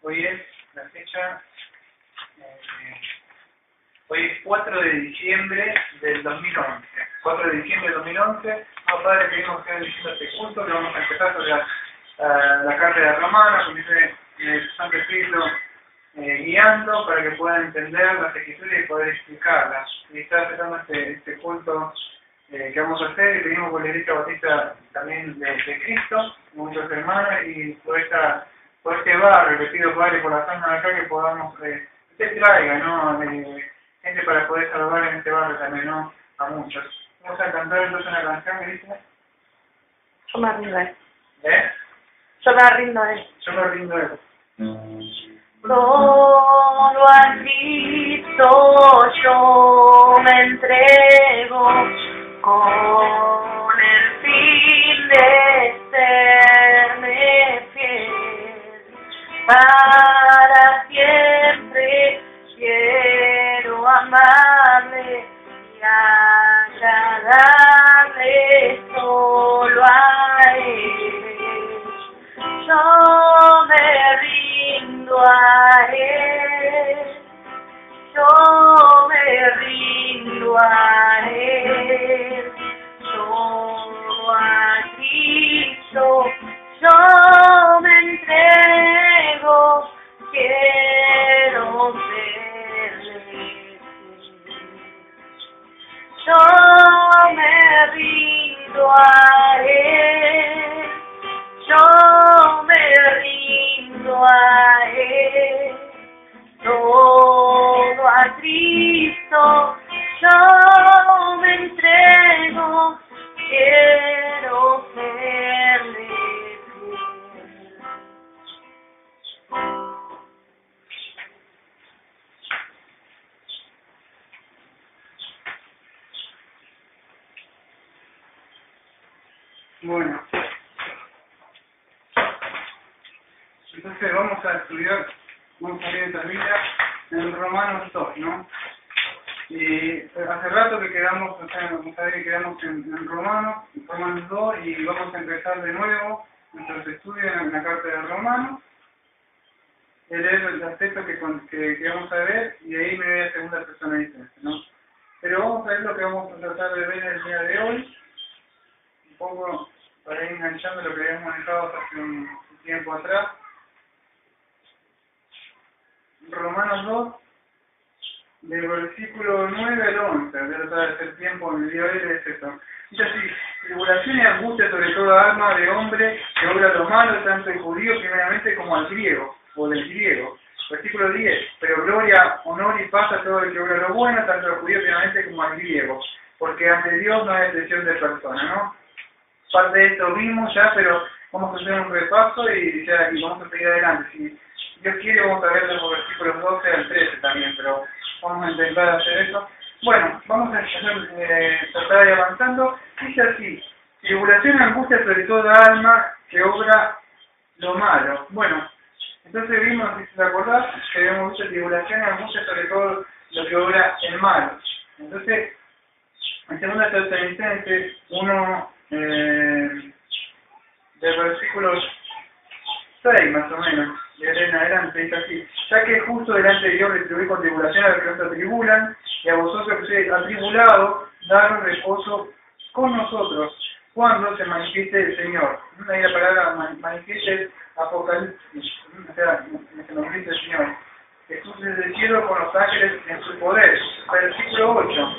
Hoy es la fecha, hoy es 4 de diciembre del 2011. 4 de diciembre del 2011, Padre, queremos que diciendo este culto, que vamos a empezar sobre la carta de Romanos, con dice el Santo Espíritu guiando para que puedan entender las escrituras y poder explicarlas. Y está empezando este culto que vamos a hacer, y pedimos por la Iglesia Bautista también de Cristo, muchos hermanos, y por este barrio, le pido, Padre, por la zona de acá, que podamos, usted traiga, ¿no? Gente para poder salvar en este barrio también, ¿no? A muchos. Vamos a cantar entonces una canción que dice... Yo me rindo a él. ¿Eh? Yo me rindo a él. Yo me rindo a él. Todo a Cristo yo me entrego con el fin de serme fiel. Para siempre quiero amarle y agradarle solo a Él. Yo me rindo a Él, yo me rindo a Él, solo a Cristo yo me entrego, quiero serle fiel. Yo me rindo a Él, yo me rindo a Él, todo a Cristo yo me entrego, quiero serle fiel. Bueno. Entonces vamos a estudiar, vamos a leer esta Biblia en Romanos 2, ¿no? Y hace rato que quedamos, o sea, vamos a ver que quedamos en Romanos 2, y vamos a empezar de nuevo nuestros estudios en la carta de Romanos. Leer el aspecto que vamos a ver, y de ahí me voy a segunda persona diferente, ¿no? Pero vamos a ver lo que vamos a tratar de ver el día de hoy, un poco para ir enganchando lo que habíamos manejado hace un tiempo atrás. Romanos 2, del versículo 9 al 11, voy a tratar de hacer tiempo en el día de hoy, es esto. Dice así: tribulación y angustia sobre toda alma de hombre que obra lo malo, tanto el judío primeramente como al griego, o del griego. Versículo 10, pero gloria, honor y paz a todo el que obra lo bueno, tanto al judío primeramente como al griego, porque ante Dios no hay excepción de persona, ¿no? Parte de esto vimos ya, pero vamos a hacer un repaso y vamos a seguir adelante. Si Dios quiere, vamos a ver los versículos 12 al 13 también, pero vamos a intentar hacer eso. Bueno, vamos a tratar de ir avanzando. Dice así: tribulación y angustia sobre toda alma que obra lo malo. Bueno, entonces vimos, si se acordás, que habíamos visto tribulación y angustia sobre todo lo que obra el malo. Entonces, en 2 Tesalonicenses 1, del versículo 6 más o menos, de ahí en adelante, dice así: ya que justo delante de Dios retribuí con tribulación a los que no se atribulan, y a vosotros que sois atribulados, daros reposo con nosotros, cuando se manifieste el Señor. Ahí la palabra manifieste Apocalipsis, o sea, se manifieste el Señor. Jesús desde el cielo con los ángeles en su poder. Versículo 8.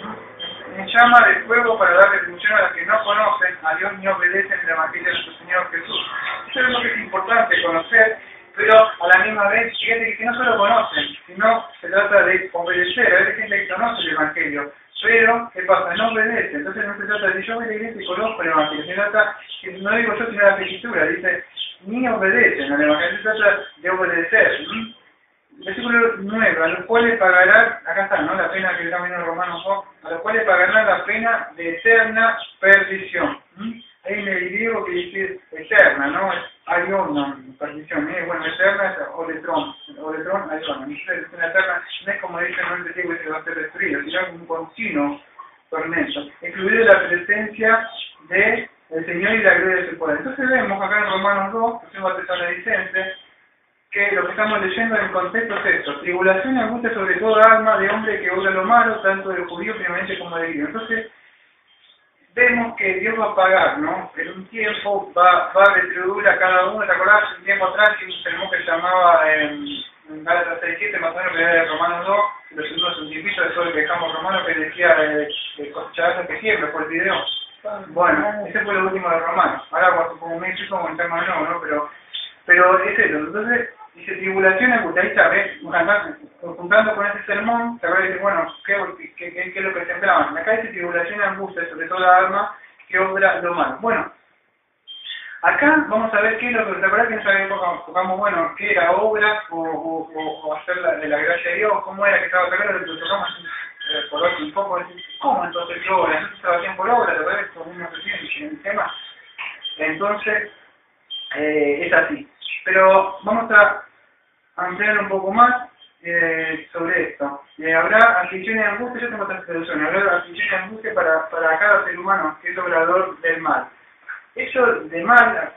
Me llama de fuego para dar retribución a los que no conocen a Dios ni obedecen el Evangelio de nuestro Señor Jesús. Eso es lo que es importante conocer, pero a la misma vez, fíjate que no solo conocen, sino se trata de obedecer. A veces gente que conoce el Evangelio, pero ¿qué pasa? No obedece. Entonces no se trata de yo voy a la iglesia y conozco el Evangelio, se trata, no digo yo sino la Escritura, dice, ni obedecen al Evangelio, se trata de obedecer. Versículo 9, a los cuales pagarán, acá está, ¿no? La pena que está viendo en Romanos 2, a los cuales pagarán la pena de eterna perdición. Hay en el griego que dice eterna, ¿no? Es aion, perdición. Bueno, eterna es oletron, aion. Es una eterna, no es como dice en el griego que se va a ser destruido, sino un continuo tormento, incluido la presencia del Señor y la gloria de su poder. Entonces vemos acá en Romanos 2, que es un Tesalonicenses, que lo que estamos leyendo en el contexto es esto: tribulación y angustia sobre toda alma de hombre que obra lo malo, tanto del judío primeramente como del griego. Entonces, vemos que Dios va a pagar, ¿no? En un tiempo va a retribuir a cada uno. ¿Te acordás? Un tiempo atrás que un sermón que se llamaba en Gálatas 6:7, más o menos, que era de Romanos 2, los segundos un tiempito de todo el que dejamos Romanos, que decía cosechar lo que siempre, por el video. Bueno, ese fue lo último de Romanos. Ahora, como me hizo como un tema nuevo, ¿no? Pero es eso. Entonces, dice tribulación, angustia. Ahí está, ¿ves? Juntando con ese sermón, te acuerdas de, bueno, ¿qué es lo que se esperaban? Acá dice tribulación y angustia sobre toda alma que obra lo malo. Bueno, acá vamos a ver qué es lo que, ¿te acuerdas que en esa época tocamos, bueno, qué era obra o hacer de la gracia de Dios? ¿Cómo era que estaba acá? Lo tocamos por otro un poco, ¿cómo entonces qué obra? Entonces trabajan por obra, ¿te acuerdas? Como uno se en el tema. Entonces, es así. Pero vamos a ampliar un poco más sobre esto. Habrá aflicción y angustia. Yo tengo otras traducciones. Habrá aflicción y angustia para cada ser humano que es obrador del mal. Eso de mal,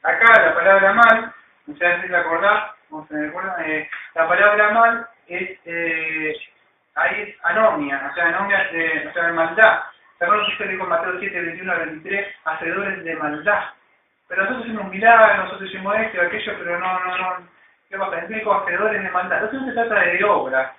acá la palabra mal, no sé si te acordás, o se me acuerda, la palabra mal es, ahí es anomia, o sea, anomia, o sea, de maldad. ¿Te acuerdas que esto dijo Mateo 7:21-23, hacedores de maldad? Pero nosotros hicimos milagros, nosotros hicimos esto y aquello, pero no, ¿qué pasa? Explico hacedores de maldad. Entonces no se trata de obra,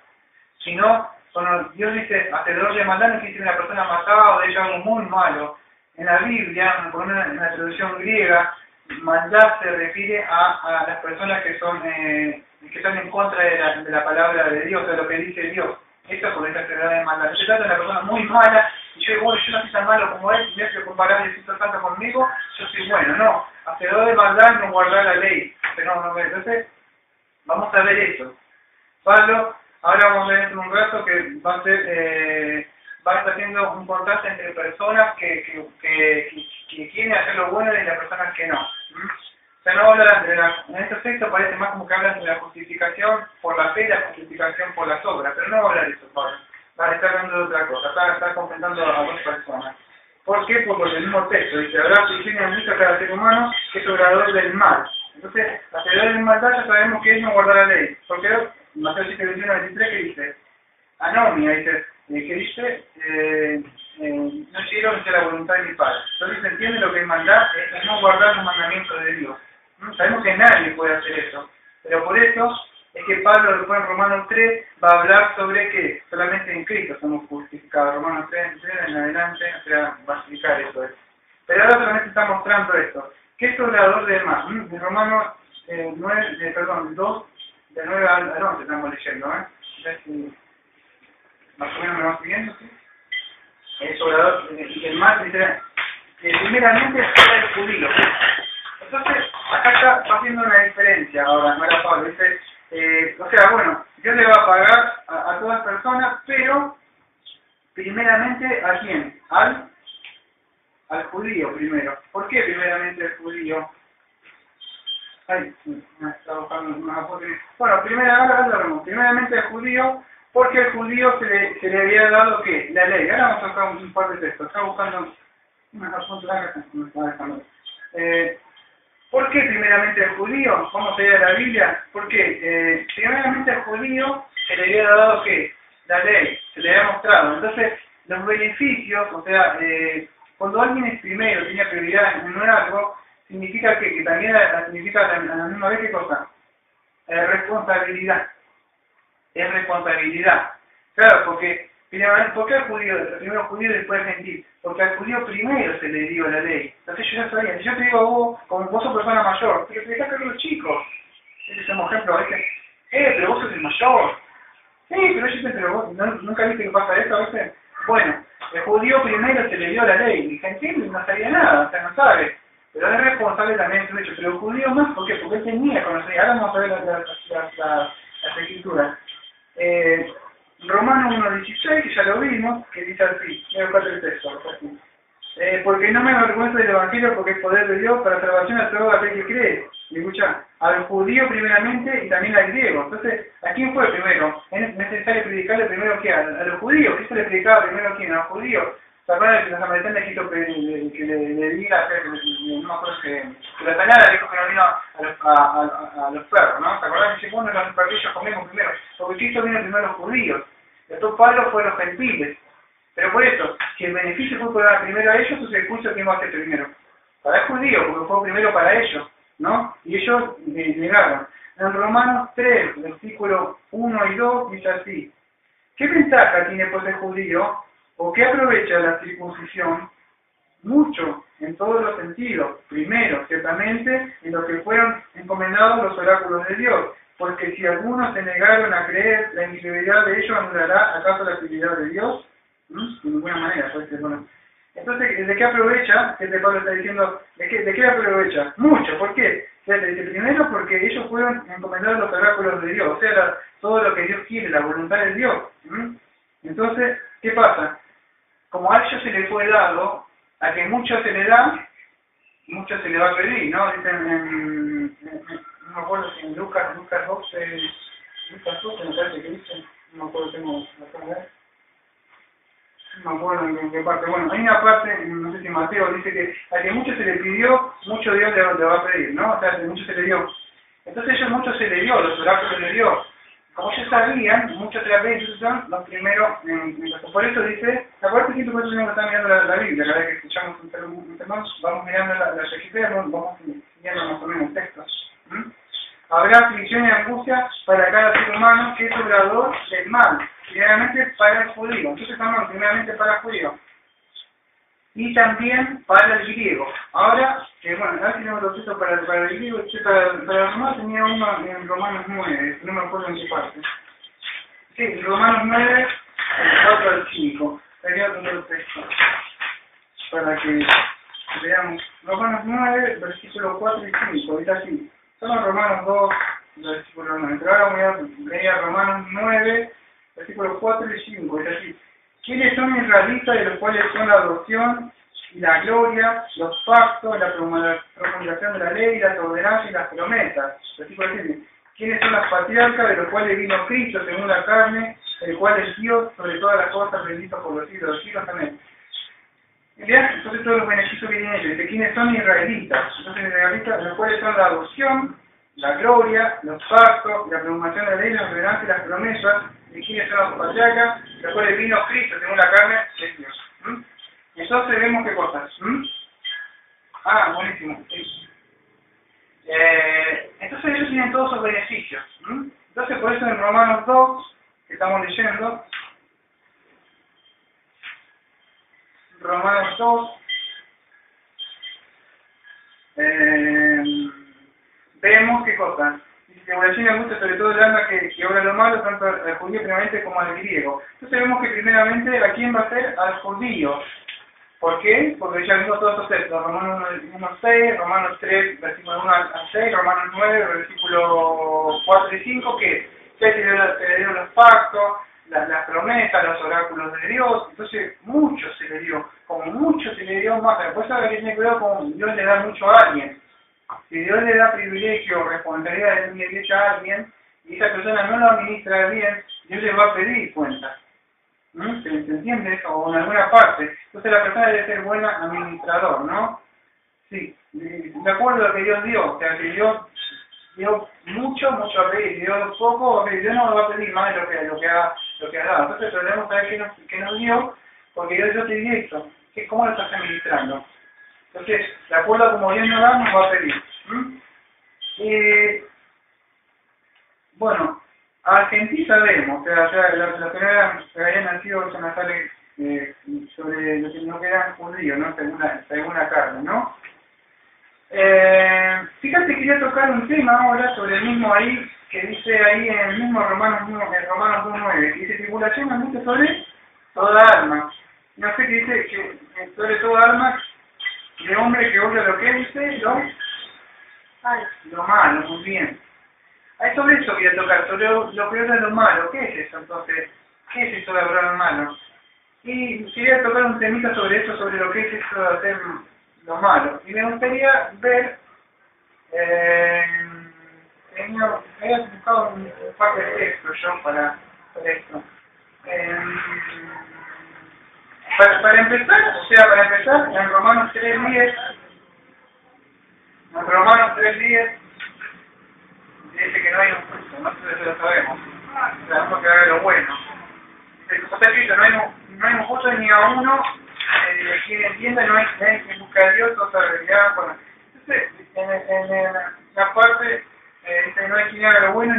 sino, cuando Dios dice hacedor de maldad, no quiere decir una persona matada o de hecho algo muy malo. En la Biblia, por una, en la traducción griega, maldad se refiere a las personas que son que están en contra de la palabra de Dios, de lo que dice Dios. Esto es por esta hacedor de maldad. No se trata de una persona muy mala, y yo digo, bueno, yo no soy tan malo como él, si me hace comparar el Espíritu Santo conmigo, yo soy bueno. No, hacedor de maldad no guardar la ley. No, entonces, vamos a ver eso. Pablo, ahora vamos a ver en un rato que va a estar haciendo un contraste entre personas que quieren hacer lo bueno y las personas que no. O sea, no habla en este texto parece más como que hablan de la justificación por la fe y la justificación por las obras, pero no va a hablar de eso, Pablo. Va a estar hablando de otra cosa, está completando a dos personas. ¿Por qué? Porque el mismo texto dice, habrá aflicción y angustia a cada ser humano que es obrador del mal. Entonces, hacedor del maldad ya sabemos que es no guardar la ley. Porque Mateo 7:21-23, ¿qué dice? Anomia, dice, ¿qué dice? No quiero que sea la voluntad de mi Padre. Entonces se entiende lo que es maldad, es no guardar los mandamientos de Dios. Sabemos que nadie puede hacer eso, pero por eso es que Pablo después en Romanos 3 va a hablar sobre que solamente en Cristo somos justificados. Romanos 3 en adelante, o sea, va a explicar eso. Pero ahora solamente está mostrando esto. ¿Qué es obrador del mal? En Romanos 2, de 9 al 11 estamos leyendo, más o menos me van siguiendo, ¿sí? Es obrador del mal, dice, primeramente es el judío. Entonces, acá está haciendo una diferencia ahora, no era Pablo, dice, o sea, bueno, Dios le va a pagar a todas personas, pero primeramente ¿a quién? Al judío primero. ¿Por qué primeramente el judío? Ay, me está buscando una foto. Bueno, primeramente el judío, porque al judío se le había dado ¿qué? La ley. Ahora vamos a buscar un par de textos. Estaba buscando unas fotos largas que me estaba dejando. ¿Por qué primeramente el judío? Vamos a ir a la Biblia. ¿Por qué? Primeramente al judío se le había dado ¿qué? La ley, se le había mostrado. Entonces, los beneficios, o sea, cuando alguien es primero, tiene prioridad en algo, significa que también significa a la misma vez ¿qué cosa? Responsabilidad. Es responsabilidad. Claro, porque ¿por qué al judío? Primero judío y después gentil. Porque al judío primero se le dio la ley. Entonces yo ya sabía. Si yo te digo a vos, como vos sos persona mayor, pero te dejás caer los chicos. Ese es un ejemplo a veces. Pero vos sos el mayor. Pero vos nunca viste que pasa esto a veces. Bueno, el judío primero se le dio la ley. El gentil no sabía nada, o sea, no sabe. Pero es responsable también de su hecho. Pero el judío más, ¿por qué? Porque él tenía conocimiento. Ahora vamos a ver las escrituras. Romanos 1:16, que ya lo vimos, que dice así, voy a buscar el texto, porque no me avergüenzo del Evangelio porque es poder de Dios para salvación a todo aquel que cree. Y escucha, al judío primeramente y también al griego. Entonces, ¿a quién fue primero? Es necesario predicarle primero que a los judíos. ¿Qué se le predicaba primero a quién? A los judíos. ¿Se acuerdan que la samaritana quiso que le diga, no me acuerdo que la salara dijo que no vino a los perros, ¿no? ¿Se acuerdan que dice, bueno, los perrillos comemos primero? Porque Cristo vino primero a los judíos, después Pablo fue a los gentiles. Pero por eso, si el beneficio fue para primero a ellos, entonces el juicio ¿quién va a hacer primero? Para el judío, porque fue primero para ellos, ¿no? Y ellos negaron. En Romanos 3, versículos 1 y 2, dice así: ¿qué ventaja tiene pues el judío, o qué aprovecha la circuncisión? Mucho, en todos los sentidos. Primero, ciertamente, en lo que fueron encomendados los oráculos de Dios. Porque si algunos se negaron a creer, ¿la incredulidad de ellos anulará acaso la fidelidad de Dios? De ninguna manera, puede ser, bueno. Entonces, ¿de qué aprovecha? Que Pablo está diciendo, ¿de qué aprovecha? Mucho, ¿por qué? Dice, primero porque ellos fueron encomendados los oráculos de Dios, o sea, todo lo que Dios quiere, la voluntad de Dios. Entonces, ¿qué pasa? Como a ellos se les fue dado, a que mucho se le da, mucho se le va a pedir, ¿no? Dicen no me acuerdo si en Lucas 12, me parece que dicen, no me acuerdo, tengo acá, a ver. No me acuerdo en qué parte. Bueno, hay una parte, no sé si Mateo dice que a que mucho se le pidió, mucho Dios le va a pedir, ¿no? O sea, que mucho se le dio. Entonces ellos mucho se le dio, los oráculos le dio. Como ellos sabían, mucho se le pedían, entonces son los primeros en caso. Por eso dice, acuérdate que nosotros tenemos que estar mirando la Biblia, cada vez que escuchamos un sermón, vamos mirando la Escritura, vamos siguiendo más o menos textos. Habrá aflicción y angustia para cada ser humano que es obrador del mal, primeramente para el judío. Entonces estamos primeramente para el judío y también para el griego. Ahora, bueno, ahora tenemos los textos para el griego, para el romano tenía uno en Romanos 9, no me acuerdo en qué parte. Sí, Romanos 9, 4 al 5. Sería otro texto para que veamos. Romanos 9, versículos 4 y 5, dice así. Son Romanos 2, versículo 9. Pero ahora voy a leer Romanos 9, versículos 4 y 5. Es decir, ¿quiénes son israelitas, de los cuales son la adopción y la gloria, los pactos, la promulgación de la ley, las ordenanzas y las promesas? Versículo 7. ¿Quiénes son las patriarcas, de los cuales vino Cristo según la carne, el cual es Dios sobre todas las cosas, bendito por los siglos de los siglos? Amén. Entonces todos los beneficios que tienen ellos, de quiénes son israelitas. Entonces israelitas, los cuales son la adopción, la gloria, los pactos, la promulgación de la ley, las ordenanzas y las promesas, de quiénes son los patriarcas, los cuales vino Cristo según la carne de Dios. Entonces vemos qué cosas. Buenísimo. Entonces ellos tienen todos sus beneficios. Entonces por eso en Romanos 2, que estamos leyendo, Romanos 2, vemos qué cosa. Dice, oración y angustia sobre todo el alma que obra lo malo, tanto al judío primeramente como al griego. Entonces vemos que primeramente a quién va a ser, al judío. ¿Por qué? Porque ya vimos todos estos textos, Romanos 1, 6, Romanos 3, versículo 1 al 6, Romanos 9, versículo 4 y 5, que se le dieron los pactos, las promesas, los oráculos de Dios. Entonces mucho se le dio, como mucho se le dio más. Después ahora que tiene cuidado como Dios le da mucho a alguien. Si Dios le da privilegio o responsabilidad de una iglesia a alguien, y esa persona no lo administra bien, Dios le va a pedir cuenta. ¿Se entiende eso? O en alguna parte. Entonces la persona debe ser buena administrador, ¿no? Sí, de acuerdo a lo que Dios dio. O sea, que Dios dio mucho a pedir, dio poco a pedir. Dios no va a pedir más de lo que ha dado. Entonces debemos saber qué nos dio, porque Dios te dio esto. ¿Cómo lo estás administrando? Entonces, de acuerdo a como Dios nos da, nos va a pedir. Bueno, a gentil sabemos, o sea la primera que habían nacido se sale sobre lo que no eran judíos, ¿no? Según la carne, ¿no? Fíjate, quería tocar un tema ahora sobre el mismo ahí, que dice ahí en el mismo Romanos 2.9, que dice tribulación angustia sobre toda alma. No sé qué dice, que sobre toda alma de hombre que obra lo que dice, lo malo, muy bien. Sobre eso quería tocar, sobre lo peor de lo malo. ¿Qué es eso entonces? ¿Qué es eso de obrar lo malo? Y quería tocar un temita sobre eso, sobre lo que es eso de hacer lo malo. Y me gustaría ver, había buscado un par de textos yo para esto. Para empezar, en Romanos 3:10, dice que no hay un justo, nosotros lo sabemos. Sabemos que haga lo bueno. Está escrito, no hay un justo ni a uno, quien entienda, no hay nadie que busque a Dios, o sea, bueno. Entonces, en la parte, dice, no hay quien haga lo bueno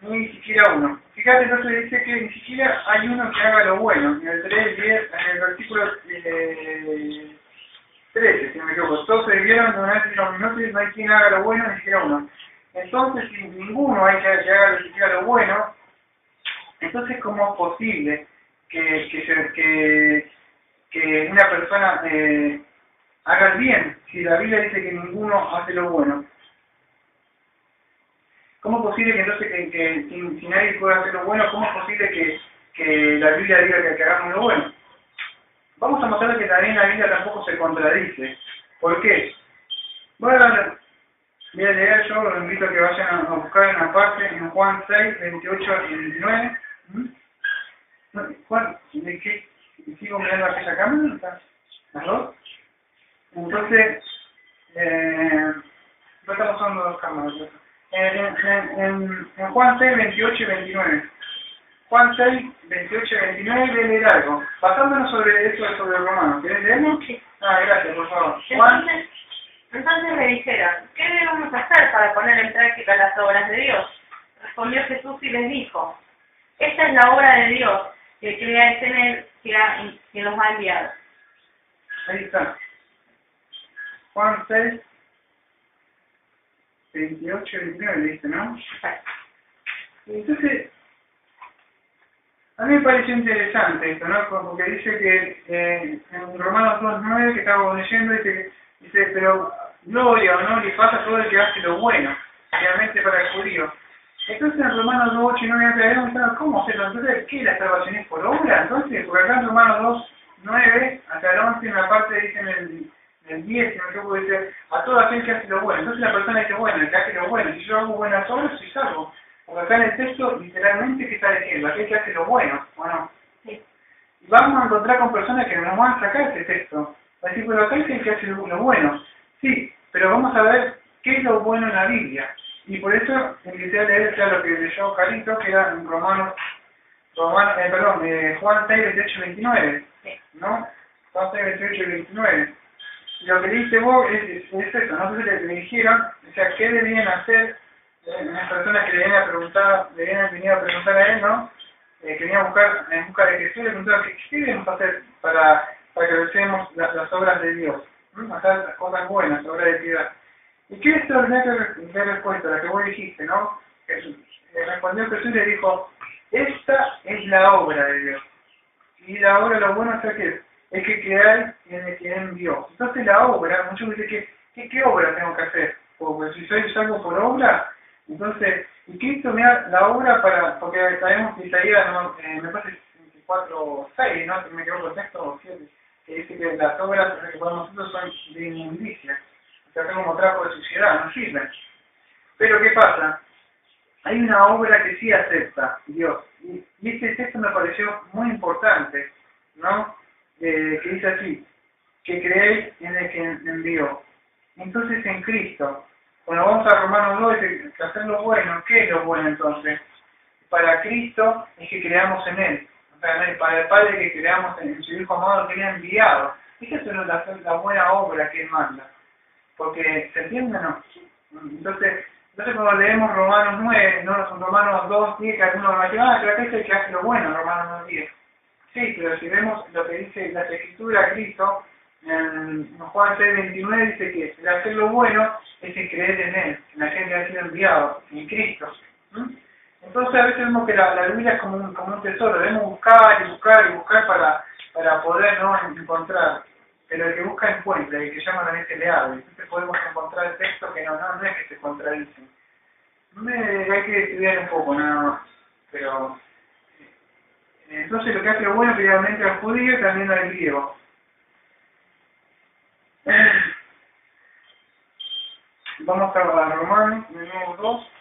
ni siquiera uno. Fíjate, entonces dice que ni siquiera hay uno que haga lo bueno. En el 3:10, en el versículo 13, si no me equivoco, todos se vivieron de una vez y no hay quien haga lo bueno, ni siquiera uno. Entonces, si ninguno hay que haga ni siquiera lo bueno, entonces, ¿cómo es posible que una persona haga el bien? Si la Biblia dice que ninguno hace lo bueno. ¿Cómo es posible que entonces si nadie puede hacer lo bueno, cómo es posible que la Biblia diga que hagamos lo bueno? Vamos a mostrar que también la Biblia tampoco se contradice. ¿Por qué? Voy a leer yo, los invito a que vayan a buscar una parte en Juan 6, 28 y 29. Juan, ¿de qué? ¿Sigo mirando aquella cámara? ¿Las dos? Entonces, no estamos usando dos cámaras. En Juan 6, 28 y 29. Juan 6, 28 y 29, voy a leer algo. Basándonos sobre eso, sobre Romanos. ¿Querés leerlo? Sí. Gracias, por favor. Juan. Entonces me dijeron, ¿qué debemos hacer para poner en práctica las obras de Dios? Respondió Jesús y les dijo, esta es la obra de Dios, que creáis en Él, que los ha enviado. Ahí está. Juan 6, 28 y 29, dice, ¿no? Entonces, a mí me pareció interesante esto, ¿no? Porque dice que en Romanos 2:9, que estamos leyendo, dice, pero gloria o no le pasa a todo el que hace lo bueno, realmente para el judío. Entonces en Romanos 2:8 y 9 aclaramos, ¿cómo hacerlo? Entonces, ¿qué? ¿La salvación es por obra? Entonces, porque acá en Romanos 2:9, hasta el 11, en la parte dice en el 10, si no me equivoco, dice, a todo aquel que hace lo bueno. Entonces la persona dice, bueno, el que hace lo bueno, si yo hago buenas obras, soy salvo. Porque acá en el texto, literalmente, ¿qué está diciendo? Aquel que hace lo bueno, ¿o no? Sí. Y vamos a encontrar con personas que nos van a sacar ese texto. Va a decir, pero acá es el que hace lo bueno. Sí, pero vamos a ver qué es lo bueno en la Biblia. Y por eso empecé a leer lo que leyó Carito, que era en Juan 6, 28 y 29. Sí. ¿No? Juan 6, 28 y 29. Y lo que leíste vos es eso, ¿no? Entonces le dijeron, o sea, ¿qué debían hacer? Unas personas que le habían venido a preguntar a él, ¿no? Que venían en busca de Jesús, le preguntaban, ¿qué debemos hacer para que realicemos las obras de Dios? Hacer las cosas buenas, obras de piedad. ¿Y qué extraordinaria respuesta, la que vos dijiste, ¿no? Respondió Jesús y le dijo, esta es la obra de Dios. Y la obra, lo bueno es que es que creáis en el que envió. Entonces la obra, muchos dicen, ¿qué obra tengo que hacer? Porque si soy salvo por obra, entonces, y Cristo me da la obra porque sabemos que Isaías, me parece 24:6, ¿no? Si me equivoco el texto, o 7, que dice que las obras que podemos nosotros son de inmundicia, o sea, son como trapo de suciedad, no sirven. Pero ¿qué pasa? Hay una obra que sí acepta Dios, y este texto me pareció muy importante, ¿no? Que dice así, que creéis en el que envió. Entonces en Cristo. Bueno, vamos a Romanos 2, dice que hacer lo bueno. ¿Qué es lo bueno entonces? Para Cristo es que creamos en Él. O sea, para el Padre que creamos en su Hijo amado que le ha enviado. Esa es la buena obra que Él manda. Porque, ¿se entiende o no? Entonces cuando leemos Romanos 9, no Romanos 2, 10, que algunos van a decir, pero acá es el que hace lo bueno, Romanos 2, 10. Sí, pero si vemos lo que dice la Escritura, Cristo, en Juan 6, 29 dice que el hacer lo bueno es el creer en Él, en aquel que ha sido enviado, en Cristo. Entonces a veces vemos que la Biblia es como un tesoro, debemos buscar y buscar y buscar para poder no encontrar. Pero el que busca encuentra, y el que llama también se le abre. Entonces podemos encontrar el texto que no es que se contradicen. Hay que estudiar un poco nada más. Pero entonces lo que hace lo bueno primeramente al judío y también al griego. Vamos a Romanos, de nuevo 2.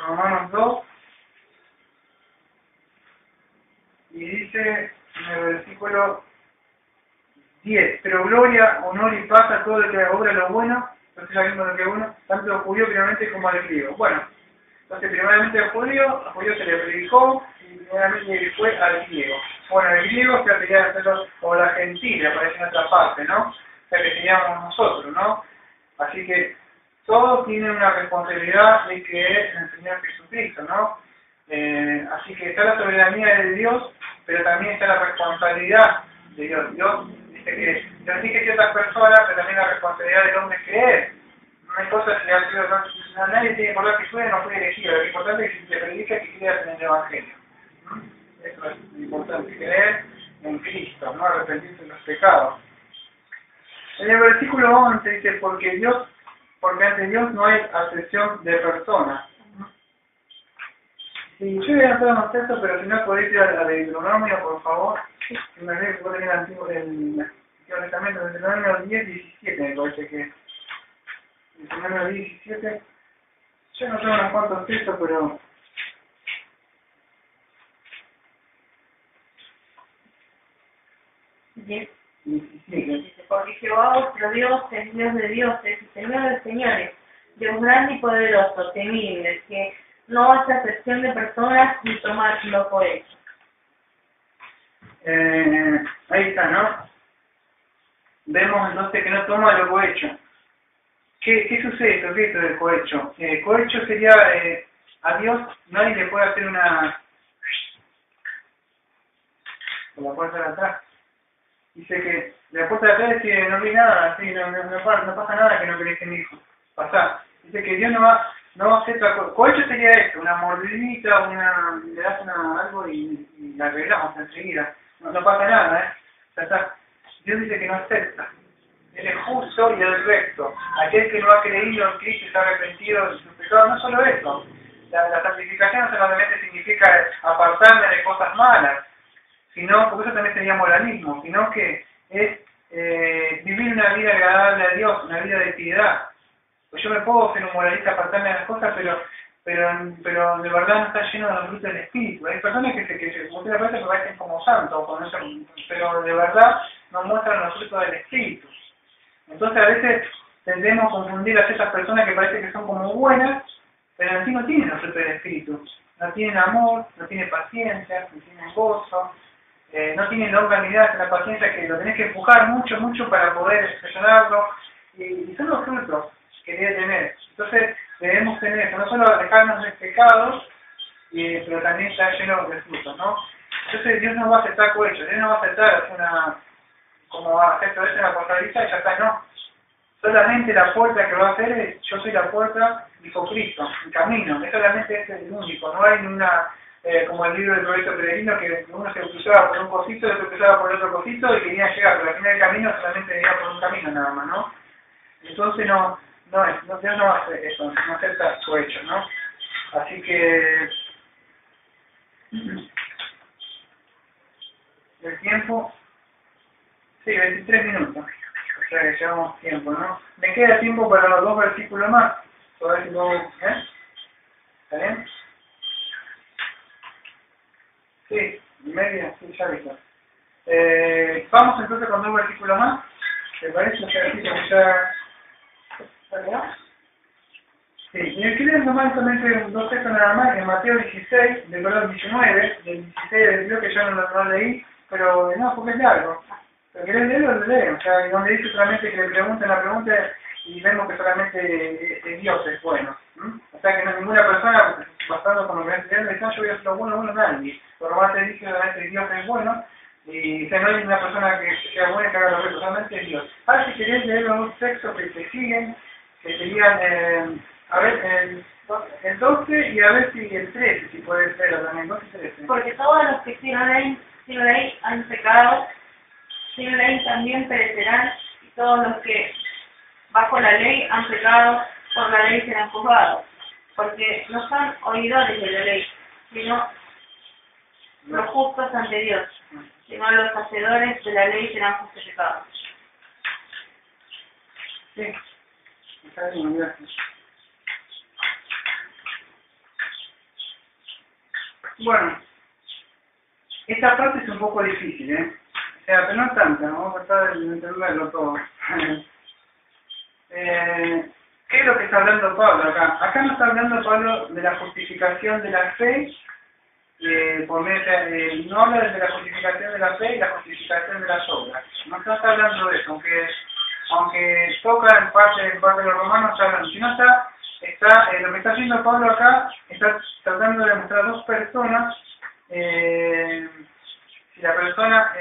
Romanos 2. Y dice en el versículo 10. Pero gloria, honor y paz a todo el que obra lo bueno, entonces ya vimos lo que es bueno, tanto al judío primeramente como al griego. Bueno, entonces primeramente al judío se le predicó, y primeramente fue al griego. Bueno, el griego se quería hacerlo como la gentil, aparece en otra parte, ¿no? O sea, que teníamos nosotros, ¿no? Así que todos tienen una responsabilidad de creer en el Señor Jesucristo, ¿no? Así que está la soberanía de Dios, pero también está la responsabilidad de Dios. Dios dice que Dios dice que otras personas, pero también la responsabilidad del hombre es creer. No hay cosas que nadie tiene por la que puede, no puede elegir. Lo importante es que se predica que creas en el Evangelio. Eso es lo importante, creer en Cristo, no arrepentirse de los pecados. En el versículo 11 dice, porque ante Dios no hay acepción de personas. Sí, yo voy a anotar más texto, pero si no podéis ir a la de Deuteronomio, por favor. Si me ve que puedo tener el antiguo, honestamente, el Deuteronomio 10, 17, me parece que. Deuteronomio 10, 17. Yo no tengo unos cuantos textos, pero. Dice, 17. porque Jehová vuestro Dios es Dios de dioses y Señor de señores, Dios grande y poderoso, temible, que no hace acepción de personas ni tomar lo cohecho. Ahí está, ¿no? Vemos entonces que no toma lo cohecho. ¿Qué sucede esto? ¿Qué es esto del cohecho? Cohecho sería, a Dios nadie le puede hacer una... por la puerta de atrás. Dice que la puerta de atrás es que no vi nada, así, no pasa nada que no querés que mi hijo pasar. Dice que Dios no va a hacer otra cosa. Cohecho sería esto, una mordidita, le das algo y la arreglamos enseguida. No pasa nada, Ya está. Dios dice que no acepta. Él es justo y el recto. Aquel que no ha creído en Cristo y está arrepentido de sus pecados, no solo eso. La santificación no solamente significa apartarme de cosas malas, sino, porque eso también sería moralismo, sino que es vivir una vida agradable a Dios, una vida de piedad. Pues yo me puedo ser un moralista, apartarme de las cosas, pero de verdad no está lleno de los frutos del Espíritu. Hay personas que muchas veces me parecen como santos, pero de verdad no muestran los frutos del Espíritu. Entonces a veces tendemos a confundir a esas personas que parece que son como buenas, pero en sí no tienen los frutos del Espíritu. No tienen amor, no tienen paciencia, no tienen gozo, no tienen longanimidad, la paciencia que lo tenés que empujar mucho para poder expresionarlo, y son los frutos que debe tener. Entonces debemos tener eso, no solo alejarnos de pecados, pero también estar lleno de frutos, ¿no? Entonces Dios no va a aceptar cohecho, Dios no va a aceptar como va a hacer todo eso en la portaliza y ya está, no. Solamente la puerta que va a hacer es, yo soy la puerta, dijo Cristo, el camino, es solamente este es el único, no hay ninguna, como el libro del proyecto peregrino, que uno se cruzaba por un cosito, el otro cruzaba por el otro cosito y quería llegar, pero al final del camino solamente iba por un camino nada más, ¿no? Entonces Dios no hace eso, no acepta su hecho, ¿no? Así que el tiempo, sí, 23 minutos, o sea que llevamos tiempo, ¿no? Me queda tiempo para los 2 versículos más, a ver si puedo, ¿está bien? Sí, media, sí, ya listo. Vamos entonces con 2 versículos más, ¿te parece? O sea, así como ya... Sí, y el que leer nomás solamente 2 textos nada más, en Mateo 16, del verso 19, del 16 del libro que yo no leí, pero no, porque es largo. Pero querés leerlo, lo leo, o sea, donde dice solamente que le pregunten la pregunta y vemos que solamente Dios es bueno. O sea que no ninguna persona, basado con lo que me estoy dice, yo voy a hacer lo bueno, nadie. Por lo más te dice solamente Dios es bueno, y no hay ninguna persona que sea buena que haga lo que solamente es Dios. Ahora si querés leer los 2 textos que te siguen, que serían, a ver, el 12 y a ver si el 13, si puede ser también, 12 y 13. Porque todos los que sin ley han pecado, sin ley también perecerán, y todos los que bajo la ley han pecado, por la ley serán juzgados. Porque no son oidores de la ley, sino los justos ante Dios, sino los hacedores de la ley serán justificados. Sí, está bien, gracias. Bueno, Esta parte es un poco difícil, O sea, pero no tanta, vamos a tratar de entenderlo todo. ¿Qué es lo que está hablando Pablo acá? Acá no está hablando Pablo de la justificación de la fe, no habla de la justificación de la fe y la justificación de las obras. No está hablando de eso, aunque toca en parte de los romanos, está hablando. Si no lo que está haciendo Pablo acá, está tratando de mostrar dos personas. Si la persona,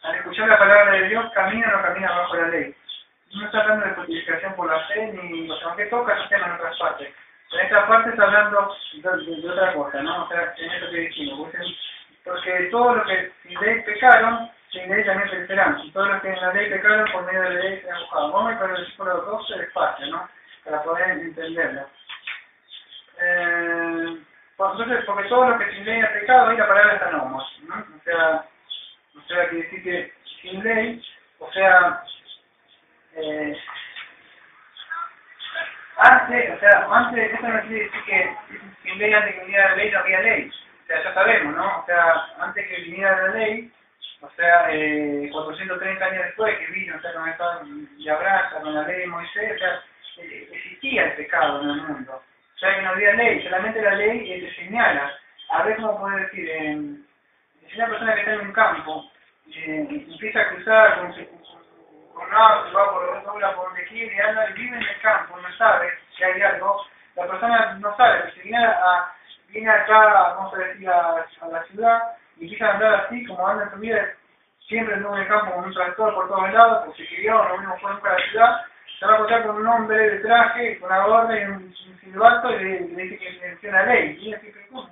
al escuchar la palabra de Dios, camina o no camina bajo la ley. No está hablando de justificación por la fe, ni aunque toca el tema en otras partes. En esta parte está hablando de otra cosa, ¿no? O sea, en eso que dijimos. Porque todos los que sin ley pecaron, sin ley también perecerán. Y todos los que en la ley pecaron, por medio de la ley serán juzgados. Vamos a ir con el versículo 12 despacio, ¿no? Para poder entenderlo. Entonces, porque todos los que sin ley han pecado, ahí la palabra está nomos, ¿no? O sea, quiere decir que sin ley, antes, esto no quiere decir que sin ley, antes que viniera la ley, no había ley. O sea, ya sabemos, ¿no? O sea, antes que viniera la ley, 430 años después que vino, con esta de Abraham, con la ley de Moisés, existía el pecado en el mundo. O sea, que no había ley, solamente la ley te señala. A ver cómo puedo decir, si una persona que está en un campo, empieza a cruzar con su auto, va por donde quiere y anda y vive en el campo, no sabe si hay algo, la persona no sabe, pero si viene acá, vamos a decir, a la ciudad y empieza a andar así, como anda en su vida, siempre anduvo en el campo con un tractor por todos lados, porque se crió, no vino por nunca a la ciudad, se va a encontrar con un hombre de traje, con una gorra y un silbato y le dice que infringió una ley. Y ella dice, ¿cómo?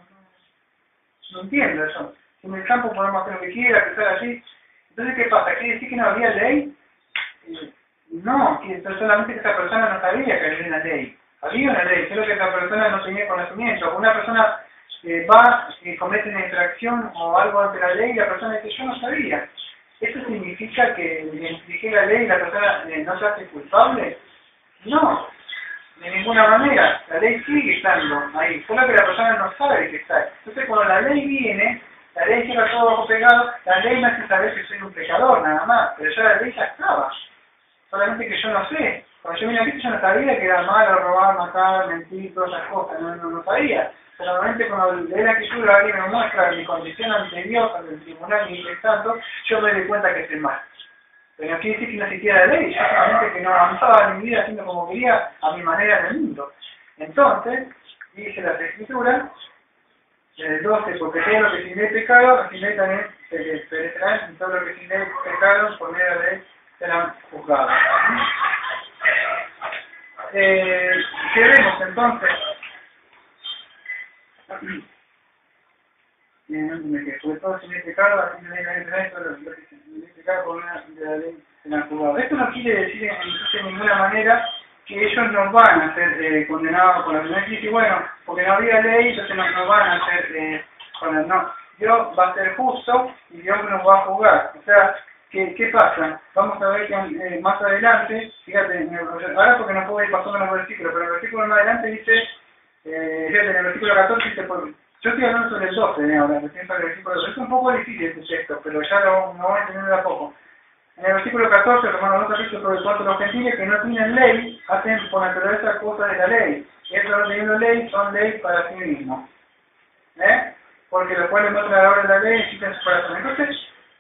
No entiendo eso. Si en el campo podemos hacer lo que quiera, cruzar así. Entonces, ¿qué pasa? ¿Quiere decir que no había ley? No, que solamente que esa persona no sabía que había una ley. Había una ley, solo que esa persona no tenía conocimiento. Cuando una persona va y comete una infracción o algo ante la ley, la persona dice, yo no sabía. ¿Eso significa que infringir la ley y la persona no se hace culpable? No, de ninguna manera. La ley sigue estando ahí, solo que la persona no sabe que está ahí. Entonces, cuando la ley viene, la ley lleva todo bajo pecado, la ley me hace saber que soy un pecador, nada más, pero ya la ley ya estaba. Solamente que yo no sé. Cuando yo vine aquí, yo no sabía que era malo robar, matar, mentir, todas esas cosas, no sabía. Pero normalmente cuando leí la escritura, alguien me muestra mi condición ante Dios, ante el tribunal y el santo, yo me doy cuenta que estoy mal. Pero no quiere decir que no existiera la ley, yo solamente que no avanzaba en mi vida haciendo como quería, a mi manera en el mundo. Entonces, dice las escrituras, en el 12, porque todo lo que sin ley pecado, sin ley también perecerán, y todo lo que sin ley pecado, por medio de la ley, serán juzgados. ¿Qué vemos entonces? Sobre todo sin ley pecado, así sin ley también todo lo que sin ley pecado, por medio de la ley serán juzgados. Esto no quiere decir de ninguna manera que ellos no van a ser condenados por la primera crisis, bueno, porque no había ley, entonces no van a ser condenados. No, Dios va a ser justo y Dios nos va a juzgar. O sea, ¿qué pasa? Vamos a ver que más adelante, fíjate, ahora porque no puedo ir pasando los versículos, pero el versículo más adelante dice, fíjate, en el versículo 14 dice, yo estoy hablando sobre el 12, ahora, recién sobre el versículo 12, es un poco difícil este texto, pero ya lo voy a entender de a poco. En el versículo 14, Romanos 2, capítulo sobre cuanto los gentiles que no tienen ley, hacen por naturaleza cosas de la ley. Y estos no teniendo ley, son ley para sí mismos. Porque los cuales muestran la obra de la ley existen en su corazón. Entonces,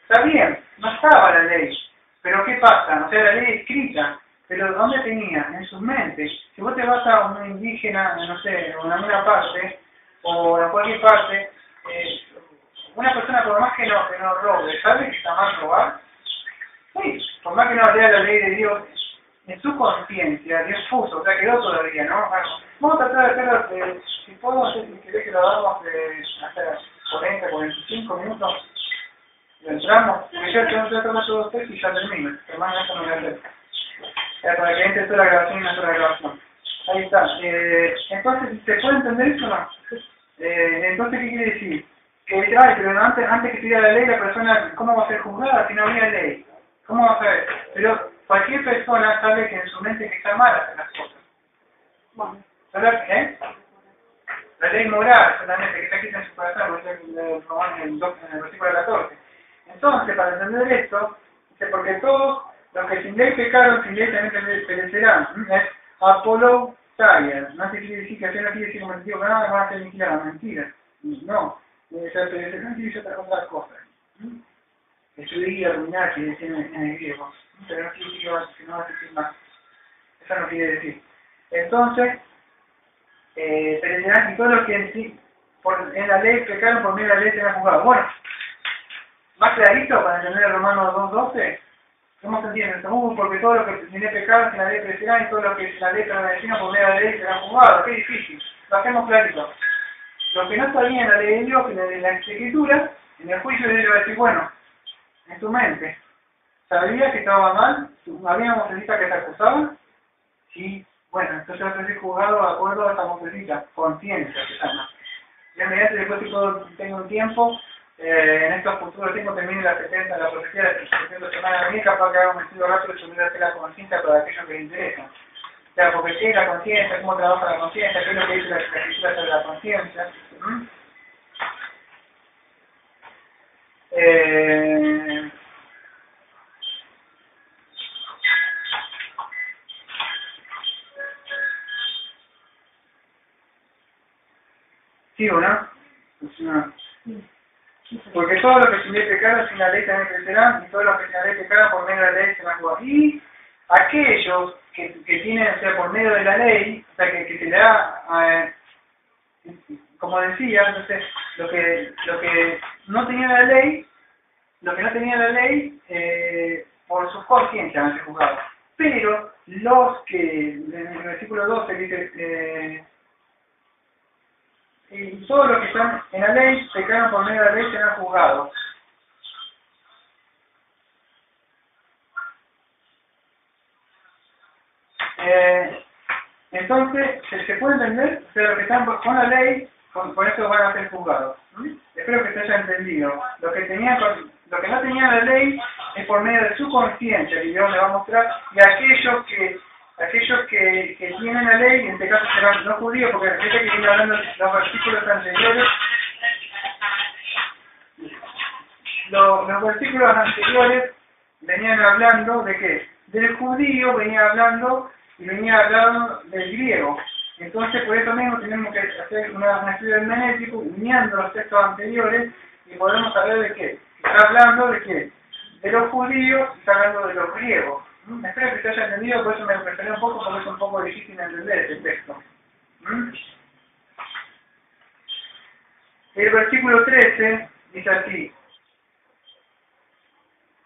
está bien, no estaba la ley. Pero ¿qué pasa? O sea, la ley escrita. Pero ¿dónde tenía? En sus mentes. Si vos te vas a un indígena, no sé, en una parte, o en cualquier parte, una persona por más que no robe, ¿sabe que está mal robar? Sí, por más que no lea la ley de Dios, en su conciencia, Dios puso, o sea, quedó todavía, ¿no? Vamos a tratar de hacerlo, si puedo, no sé si querés que lo hagamos hasta 40, 45 minutos, lo entramos, porque yo tengo que tomar todos ustedes y ya termino, hermano, eso no voy a hacer. Para que entre toda la grabación y una sola grabación. Ahí está. Entonces, ¿se puede entender eso o no? Entonces, ¿qué quiere decir? Que dice, ay, pero antes que estuviera la ley, la persona, ¿cómo va a ser juzgada si no había ley? ¿Cómo va a saber? Pero cualquier persona sabe que en su mente que está mal hacer las cosas. Bueno, La ley moral, solamente, que está escrita en su corazón, en el versículo 14. Entonces, para entender esto, dice, porque todos los que sin ley pecaron, sin ley también perecerán. Es Apolo Taya. No se quiere decir que no quiere decir como el tío que nada van a ser aniquiladas, mentira. No, perecerán quiere decir otras cosas. Destruir, arruinar, quiere decir en el griego. Pero no quiere decir que no va a decir más. Eso no quiere decir. Entonces, perecerán y todos los que en la ley pecaron por medio de la ley serán juzgados. Bueno, más clarito para entender Romanos 2:12, ¿cómo se entiende? Porque todos los que tienen pecado en la ley perecerán y todos los que en la ley permanecieron por medio de la ley serán juzgados. Qué difícil, lo hacemos clarito. Los que no sabían la ley de Dios, en la escritura, en el juicio de Dios va a decir, bueno, en tu mente, ¿sabías que estaba mal? ¿Había una vocecita que te acusaba? Sí. Bueno, entonces vas a ser juzgado de acuerdo a esta vocecita, conciencia se llama. Ya mediante después si tengo un tiempo, en estos futuros tiempos termine la 70, la profecía de las 700 semanas de capaz que haga un estudio rápido sobre la conciencia para aquellos que les interesa. O sea, porque qué es la conciencia, cómo trabaja la conciencia, qué es lo que dice la escritura sobre la conciencia. ¿Sí o no? Pues no. Porque todos los que sin ley pecaron, sin la ley también crecerán, y todos los que sin la ley pecaron, por medio de la ley serán juzgados. Y aquellos que tienen, o sea, por medio de la ley, o sea, que se le da, como decía, entonces, lo que no tenía la ley, por sus conciencias van a ser juzgados. Pero los que, en el versículo 12 dice, y todos los que están en la ley, pecaron por medio de la ley, serán juzgados. Entonces, ¿se puede entender? O sea, los que están con la ley, con eso van a ser juzgados. Espero que se haya entendido. Los que no tenían la ley es por medio de su conciencia, que Dios le va a mostrar, y aquellos que tienen la ley, en este caso serán los judíos, porque fíjate que viene hablando los versículos anteriores, los versículos anteriores venían hablando de qué? Del judío venía hablando del griego. Entonces por eso mismo tenemos que hacer un estudio hermenéutico uniendo los textos anteriores y podemos saber de qué. Está hablando de qué? De los judíos y está hablando de los griegos. Espero que se haya entendido, por eso me referé un poco, porque es un poco difícil entender este texto. El versículo 13 dice así: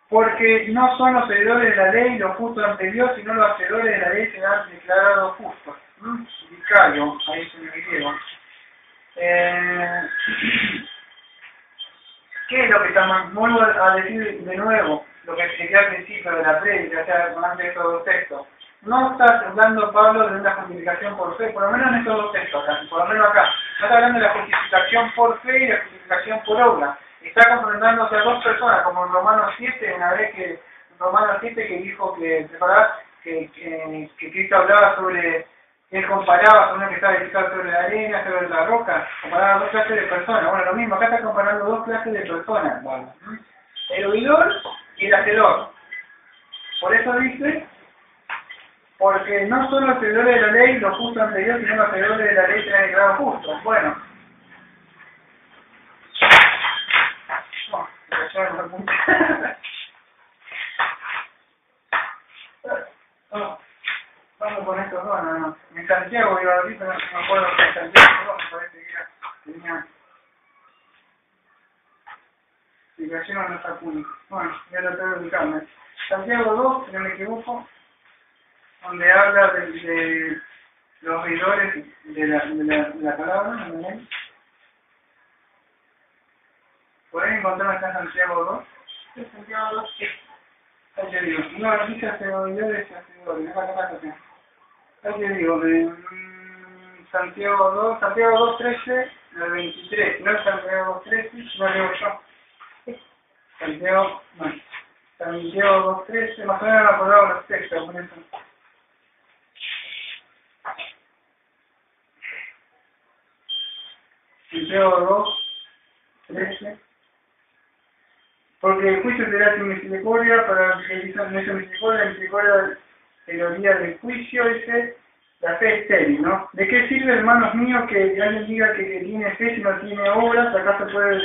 porque no son los hacedores de la ley los justos ante Dios, sino los hacedores de la ley serán declarados justos. Vicario, ahí se me griego. ¿Qué es lo que estamos? Vuelvo a decir de nuevo lo que expliqué al principio de la prédica, o sea, antes de estos dos textos. No está hablando Pablo de una justificación por fe, por lo menos en estos dos textos, acá, por lo menos acá. No está hablando de la justificación por fe y la justificación por obra. Está confrontándose a dos personas, como en Romanos 7, una vez que en Romanos 7 que dijo que Cristo hablaba sobre, él comparaba con uno que estaba edificado sobre la arena, sobre la roca, comparaba dos clases de personas. Bueno, lo mismo, acá está comparando dos clases de personas, bueno, el oidor y el hacedor. Por eso dice, porque no son los hacedores de la ley los justos ante Dios, sino los hacedores de la ley serán declarados justos. Bueno, vamos con estos dos, no. En Santiago iba a decir, pero no me acuerdo que en Santiago me parece que tenía explicación no está público. Bueno, ya lo tengo que ubicarme. Santiago 2, si no me equivoco, donde habla de los oidores de la palabra, ¿no? ¿Por ahí encontramos acá Santiago 2? Sí, Santiago 2, sí. Ahí te digo, no, dice oidores y hacedores, ahí te digo, Santiago 2, 13, el 23, no es Santiago 2, 13, no leo yo. Santiago 2, 13, más o menos me acordaba los textos, por eso. Santiago 2, 13. Porque el juicio será sin misericordia, para el que hizo misericordia, la misericordia el día del juicio, dice, la fe estéril, ¿no? ¿De qué sirve, hermanos míos, que alguien diga que tiene fe si no tiene obras? ¿Acaso puede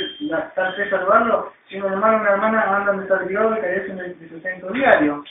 tal fe salvarlo? Si un hermano o una hermana andan desarrollados y carecen de sustento diario.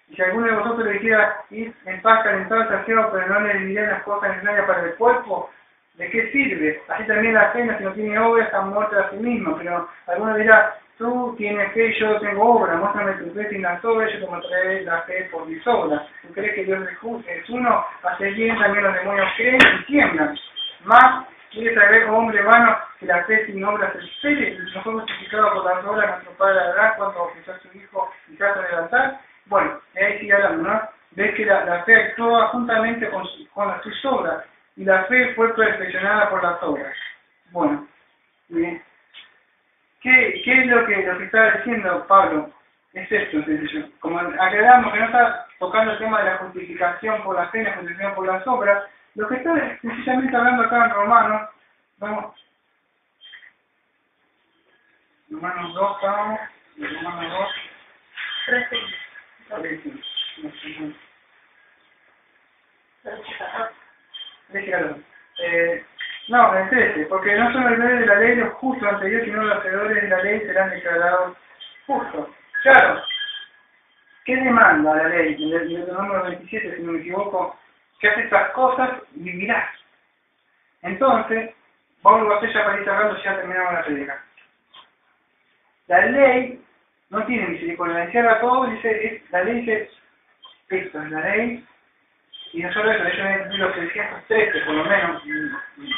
Y si alguno de vosotros le quiera ir en paz, calentado, saciado, pero no le dirán las cosas necesarias para el cuerpo, ¿de qué sirve? Así también la fe, si no tiene obras, está muerta a sí misma. Pero alguno dirá, tú tienes fe y yo tengo obras, muéstrame tu fe sin las obras, yo te mostraré la fe por mis obras. ¿Tú crees que Dios es uno? Hace bien, también los demonios creen y tiemblan. Más, ¿quieres saber, oh hombre vano, que la fe sin obras es estéril? ¿No fue justificado por las obras nuestro Padre Abraham cuando ofreció a su hijo y casa del altar? Bueno, ahí sigue hablando, ¿no? Ves que la fe actúa juntamente con sus obras, y la fe fue perfeccionada por las obras. Bueno, bien. ¿Qué es lo que está diciendo Pablo? Es esto, sencillo. Como aclaramos que no está tocando el tema de la justificación por la fe, la justificación por las obras, lo que está sencillamente hablando acá en Romanos, vamos, Romanos 2, vamos, Romanos 2, 13. No, en 13, porque no son los deberes de la ley los justos ante Dios, sino los hacedores de la ley serán declarados justos. Claro, ¿qué demanda la ley? En el número 27, si no me equivoco, que hace estas cosas y vivirás. Entonces, Pablo va a hacer ya para ir cerrando, ya terminamos la predica. La ley no tiene misericordia, encierra todo, la ley dice, esto es la ley, y no solo eso, ellos ven los 313 por lo menos,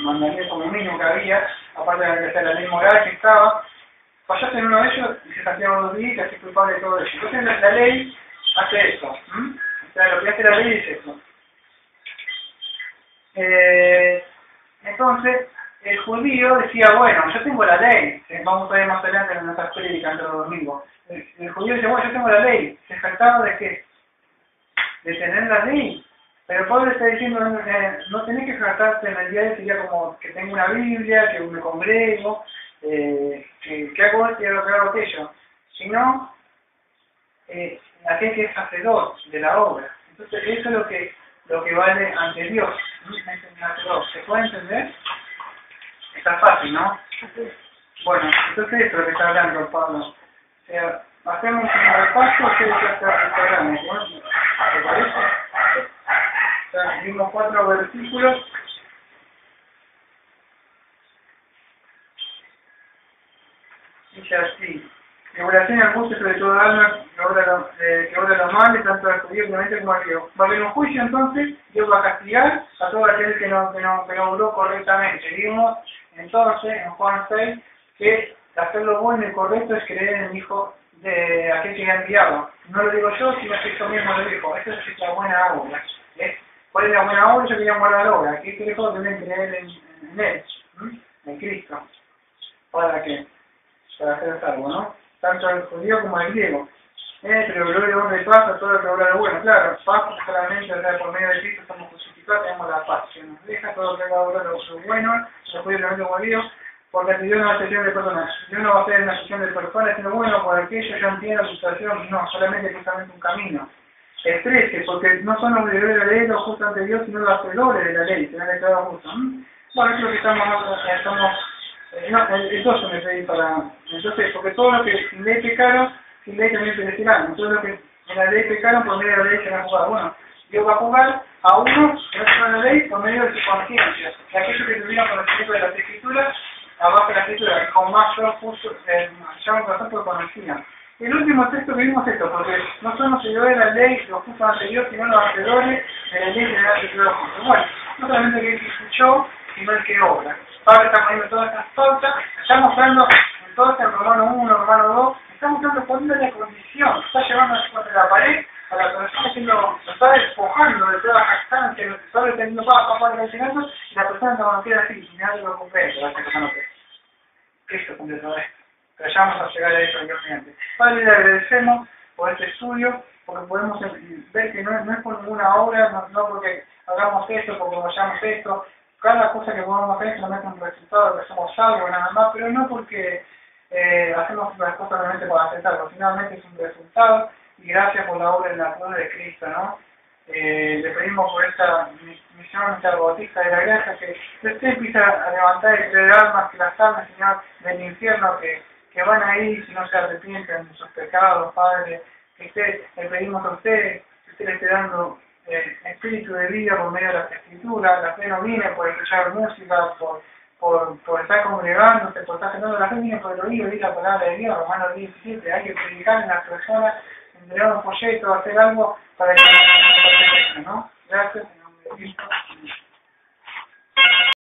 mandamientos como mínimo que había, aparte de la ley moral que estaba, fallaste en uno de ellos, dice Santiago 2 días, que así culpable de todo ello. Entonces la ley hace esto, o sea, lo que hace la ley es esto. Entonces, el judío decía, bueno, yo tengo la ley, vamos a ver más adelante en nuestras prédicas entre los domingos. El judío dice, bueno, yo tengo la ley, ¿se jactaba de qué? De tener la ley. Pero Pablo está diciendo, no tenés que jactarte en el día de sería como que tengo una Biblia, que me congrego, que hago esto y hago aquello, sino aquel que es hacedor de la obra. Entonces eso es lo que vale ante Dios. ¿Se puede entender? Está fácil, ¿no? Bueno, entonces esto es lo que está hablando Pablo. O sea, hacemos un repaso, ustedes ya está programa, ¿no? ¿Te parece? O sea, vimos 4 versículos. Dice así: regulación al justo sobre todo alma que obra lo malo, tanto al judío obviamente como al griego. Va a haber un juicio, entonces Dios va a castigar a todo aquel que no obró correctamente. Vimos entonces en Juan 6 que hacer lo bueno y correcto es creer en el Hijo de aquel que le ha enviado. No lo digo yo, sino que esto mismo lo dijo. Esa es la buena obra. ¿Cuál es la buena obra? Yo quería guardar la obra. ¿Qué dijo? Deben creer en Él, en Cristo. ¿Para qué? Para ser salvo, ¿no? Tanto al judío como al griego. Pero gloria al hombre de paz a todo lo que obra lo bueno. Claro, paz solamente, o sea, por medio de Cristo estamos justificados, tenemos la paz. Que nos deja todo lo que obra lo bueno, los judíos lo judíos, porque Dios no va a ser de personas. Dios no va a ser una sesión de personas, sino bueno, por aquello ya entiendo la situación, no, solamente justamente un camino. El 13, porque no son los deberes de la ley los justos ante Dios, sino los hacedores de la ley, serán declarados justos. Bueno, eso es lo que estamos el 12 me pedí para... Entonces, porque todos los que sin ley pecaron, sin ley también perecerán. Todos los que en la ley pecaron, por medio de la ley serán juzgados. Bueno, Dios va a juzgar a uno que no tiene la ley por medio de su conciencia. Y aquellos que tuvieron conocimiento de las Escrituras, abajo de la Escritura, y con mayor justo, llaman corazón por conocían. El último texto que vimos es esto, porque no son los seguidores de la ley, los justos ante Dios, sino los hacedores de la ley general de los justos. Bueno, no solamente el que escuchó, sino el que obra. Pablo está poniendo todas estas pautas, está mostrando entonces en Romano 1, Romano 2, está mostrando poniendo la condición, está llevando contra la pared a la persona lo está despojando de toda jactancia, lo está deteniendo para mencionando, y la persona está conocida así, y nadie lo comprende, la persona no cree. Esto cumple todo esto. Pero ya vamos a llegar a eso mediante. Padre, le agradecemos por este estudio, porque podemos ver que no es por ninguna obra, no porque hagamos esto, porque vayamos esto, cada cosa que podamos hacer solamente un resultado, que somos salvos nada más, pero no porque hacemos las cosas realmente para aceptarlo, finalmente es un resultado, y gracias por la obra en la cruz de Cristo, ¿no? Le pedimos por esta misión bautista de la gracia que usted empieza a levantar y creer almas, que las almas, Señor, del infierno que van a ir si no se arrepienten de sus pecados, Padre, que usted, le pedimos a usted, que usted le esté dando espíritu de vida por medio de las escrituras, la fe no viene por escuchar música, por estar congregándose, por estar haciendo la fe, viene por el oído y la palabra de Dios, Romanos 17, hay que predicar en las personas, entregar un folleto, hacer algo para que ¿no? Gracias, en nombre de Cristo.